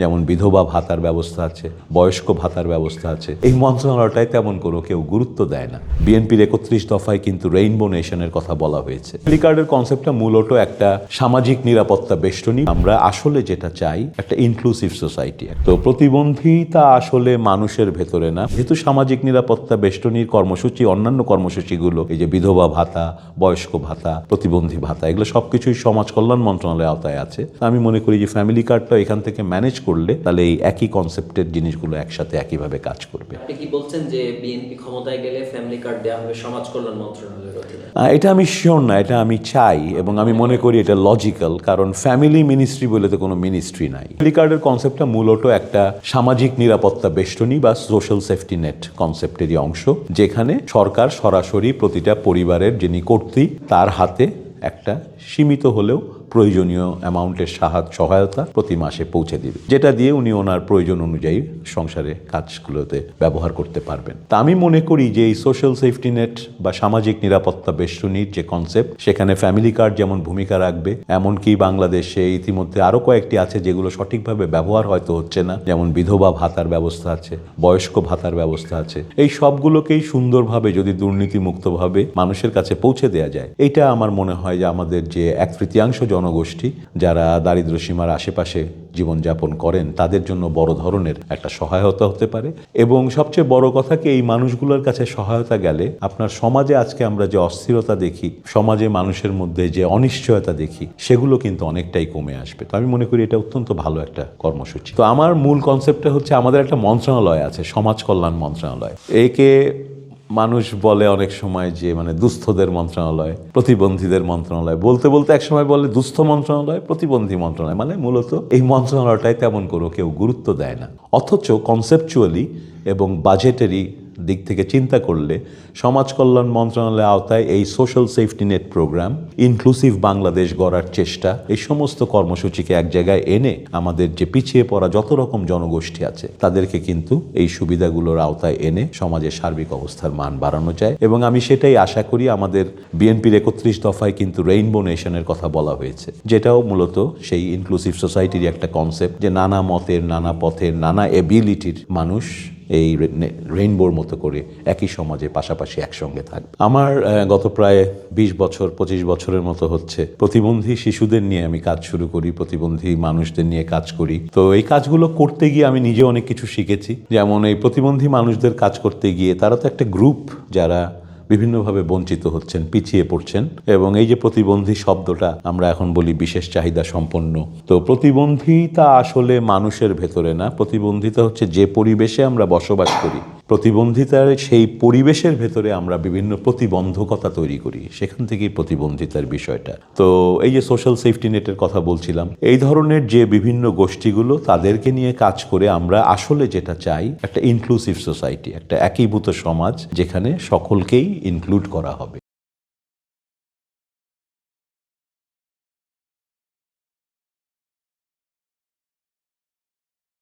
যেমন বিধবা ভাতার ব্যবস্থা আছে, বয়স্ক ভাতার ব্যবস্থা আছে। এই মন্ত্রণালয়টায় তেমন কোনো কেউ গুরুত্ব দেয় না। বিএনপির 31 দফায় কিন্তু রেইনবো নেশনের কথা বলা হয়েছে। ফ্যামিলি কার্ডের কনসেপ্টটা মূলত একটা সামাজিক নিরাপত্তা বেষ্টনী। আমরা আসলে যেটা চাই একটা ইনক্লুসিভ সোসাইটি। তো প্রতিবন্ধিতা আসলে মানুষের ভেতরে না, যেহেতু সামাজিক নিরাপত্তা বেষ্টনীর কর্মসূচি, অন্যান্য কর্মসূচিগুলো এই যে বিধবা ভাতা, বয়স্ক ভাতা, প্রতিবন্ধী ভাতা, এগুলো সবকিছুই সমাজ কল্যাণ মন্ত্রণালয়ের আওতায় আছে। আমি মনে করি যে ফ্যামিলি কার্ডটা এখান থেকে ম্যানেজ করলে তাহলে এই একই কনসেপ্টের জিনিসগুলো একসাথে একইভাবে কাজ করবে। আপনি কি বলছেন যে বিএনপি ক্ষমতায় গেলে ফ্যামিলি কার্ড দেওয়া হবে সমাজ কল্যাণ মন্ত্রণালয়ের অধীনে? এটা আমি শিওর না, এটা আমি চাই এবং আমি মনে করি এটা লজিক্যাল, কারণ ফ্যামিলি মিনিস্ট্রি বলে তো কোনো মিনিস্ট্রি নাই। ফ্যামিলি কার্ডের কনসেপ্টটা মূলত একটা সামাজিক নিরাপত্তা বেষ্টনী বা সোশ্যাল সেফটি নেট কনসেপ্টেরই অংশ, যেখানে সরকার সরাসরি প্রতিটা পরিবারের যিনি কর্ত্রী তার হাতে একটা সীমিত হলেও প্রয়োজনীয় অ্যামাউন্টের সহায়তা প্রতি মাসে পৌঁছে দিবে, যেটা দিয়ে উনি ওনার প্রয়োজন অনুযায়ী সংসারে কাজগুলোতে ব্যবহার করতে পারবেন। তা আমি মনে করি যে এই সোশ্যাল সেফটি নেট বা সামাজিক নিরাপত্তা বেষ্টনীর যে কনসেপ্ট, সেখানে ফ্যামিলি কার্ড যেমন ভূমিকা রাখবে, এমনকি বাংলাদেশে ইতিমধ্যে আরও কয়েকটি আছে যেগুলো সঠিকভাবে ব্যবহার হয়তো হচ্ছে না, যেমন বিধবা ভাতার ব্যবস্থা আছে, বয়স্ক ভাতার ব্যবস্থা আছে। এই সবগুলোকেই সুন্দরভাবে যদি দুর্নীতিমুক্তভাবে মানুষের কাছে পৌঁছে দেওয়া যায়, এটা আমার মনে হয় যে আমাদের যে 1/3 জনগোষ্ঠী যারা দারিদ্র্য সীমার আশেপাশে জীবনযাপন করেন তাদের জন্য বড় ধরনের একটা সহায়তা হতে পারে। এবং সবচেয়ে বড় কথা কি, এই মানুষগুলোর কাছে সহায়তা গেলে আপনার সমাজে আজকে আমরা যে অস্থিরতা দেখি, সমাজে মানুষের মধ্যে যে অনিশ্চয়তা দেখি, সেগুলো কিন্তু অনেকটাই কমে আসবে। তো আমি মনে করি এটা অত্যন্ত ভালো একটা কর্মসূচি। তো আমার মূল কনসেপ্টটা হচ্ছে আমাদের একটা মন্ত্রণালয় আছে, সমাজ কল্যাণ মন্ত্রণালয়। একে মানুষ বলে অনেক সময় যে মানে দুস্থদের মন্ত্রণালয়, প্রতিবন্ধীদের মন্ত্রণালয়, বলতে বলতে এক সময় বলে দুস্থ মন্ত্রণালয়, প্রতিবন্ধী মন্ত্রণালয়, মানে মূলত এই মন্ত্রণালয়টায় তেমন কোনো কেউ গুরুত্ব দেয় না। অথচ কনসেপচুয়ালি এবং বাজেটারি দিক থেকে চিন্তা করলে সমাজ কল্যাণ মন্ত্রণালয়ের আওতায় এই social safety net programme, inclusive Bangladesh গড়ার চেষ্টা, এই সমস্ত কর্মসূচিকে এক জায়গায় এনে আমাদের যে পিছিয়ে পড়া যত রকম জনগোষ্ঠী আছে তাদেরকে কিন্তু এই সুবিধাগুলোর আওতায় এনে সমাজের সার্বিক অবস্থার মান বাড়ানো যায়। এবং আমি সেটাই আশা করি। আমাদের বিএনপির 31 দফায় কিন্তু রেইনবো নেশনের কথা বলা হয়েছে, যেটাও মূলত সেই ইনক্লুসিভ সোসাইটির একটা কনসেপ্ট, যে নানা মতের, নানা পথের, নানা এবিলিটির মানুষ এই রেইনবোর মতো করে একই সমাজে পাশাপাশি একসঙ্গে থাকবে। আমার গত প্রায় 20-25 বছরের মতো হচ্ছে প্রতিবন্ধী শিশুদের নিয়ে আমি কাজ শুরু করি, প্রতিবন্ধী মানুষদের নিয়ে কাজ করি। তো এই কাজগুলো করতে গিয়ে আমি নিজে অনেক কিছু শিখেছি। যেমন এই প্রতিবন্ধী মানুষদের কাজ করতে গিয়ে তারা তো একটা গ্রুপ যারা বিভিন্নভাবে বঞ্চিত হচ্ছেন, পিছিয়ে পড়ছেন। এবং এই যে প্রতিবন্ধী শব্দটা আমরা এখন বলি বিশেষ চাহিদা সম্পন্ন, তো প্রতিবন্ধিতা আসলে মানুষের ভেতরে না, প্রতিবন্ধিতা হচ্ছে যে পরিবেশে আমরা বসবাস করি, প্রতিবন্ধিতার সেই পরিবেশের ভেতরে আমরা বিভিন্ন প্রতিবন্ধকতা তৈরি করি, সেখান থেকেই প্রতিবন্ধিতার বিষয়টা। তো এই যে সোশ্যাল সেফটি নেটের কথা বলছিলাম, এই ধরনের যে বিভিন্ন গোষ্ঠীগুলো, তাদেরকে নিয়ে কাজ করে আমরা আসলে যেটা চাই একটা ইনক্লুসিভ সোসাইটি, একটা একীভূত সমাজ যেখানে সকলকেই ইনক্লুড করা হবে।